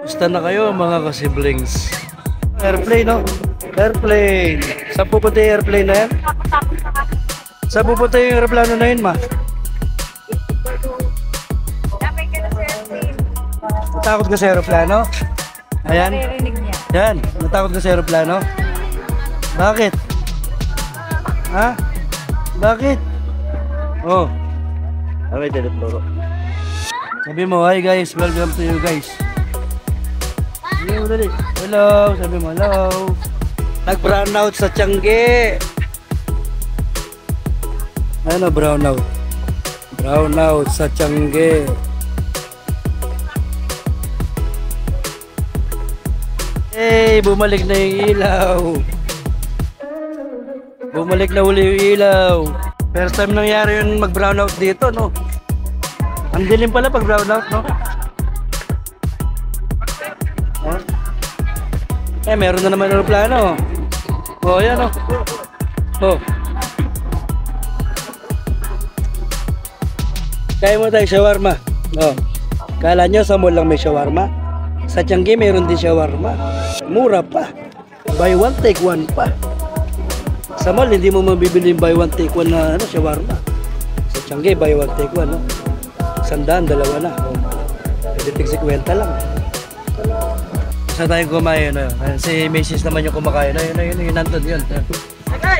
Gusto na kayo mga ka-siblings? Airplane, no? Airplane. Saan pupunta yung airplane na yan? Saan pupunta yung aeroplano na yun, ma? Natakot ka sa aeroplano? Ayan. Yan. Natakot ka sa aeroplano? Bakit? Ha? Bakit? Oh. Okay, tinuturo. Sabi mo, hi guys, welcome to you guys. Hello, sabi mo, hello. Nag-brown out sa Tiangge. Ano brown out? Brown out sa Tiangge. Hey, bumalik na yung ilaw. Bumalik na uli yung ilaw. First time nangyari yung mag-brown out dito, no? Ang dilim pala pag brown out, no? Huh? Eh, meron na naman aeroplano. Oh, yan, oh. Oh. Kaya mo tayo shawarma. Oh. Kala nyo sa mall lang may shawarma? Sa Tiangge meron din shawarma. Mura pa. Buy one, take one pa. Sa mall, hindi mo mabibili yung buy one, take one na shawarma. Sa Tiangge, buy one, take one. No? 100, dalawa na. Oh. Pwede tig-50 lang. Saan tayo kumain? No? Si Macy's naman yung kumakain. Yun, nandun yun.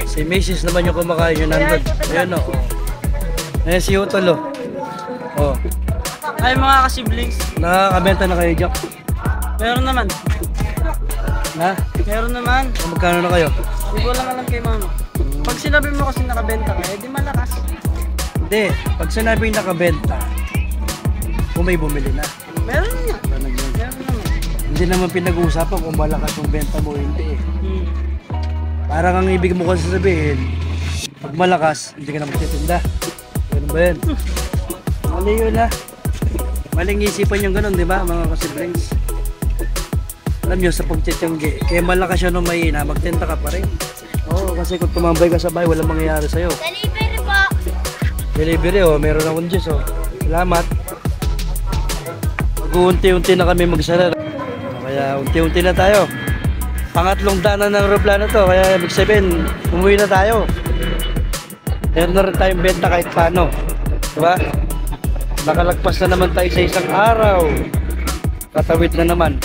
Si Macy's naman yung kumakain. Yun, nandun. Ayun, no? Ayan si Utol, oh. Ay mga ka-siblings. Nakakabenta na kayo, Jack? Meron naman. Ha? Meron naman. Magkano na kayo? Hindi ko lang alam kay mama. Pag sinabi mo kasi nakabenta ka, eh di malakas. Hindi. Pag sinabing nakabenta, kung may bumili na. Meron nga. Meron yun. Meron naman. Hindi naman pinag-uusapan kung malakas yung benta mo o hindi eh. Parang ang ibig mo kasi sabihin, pag malakas, hindi ka na magtitinda. Ganun ba yun? Mali yun ha. Maling isipan yung ganun, di ba mga ka-siblings? Alam nyo, sa pagtitiangge, kaya malakas yun nung mahina, magtinda ka pa rin. Oo, kasi kung tumambay ka sa bahay, walang mangyayari sa'yo. Delivery po! Delivery, oh, meron akong Diyos, oh. Salamat. Mag-uunti-unti na kami magsara. Kaya unti-unti na tayo. Pangatlong daanan ng aeroplano to, kaya ibig sabihin, umuwi na tayo. Meron na rin tayong benta kahit paano. Diba? Nakalagpas na naman tayo sa isang araw. Tatawid na naman.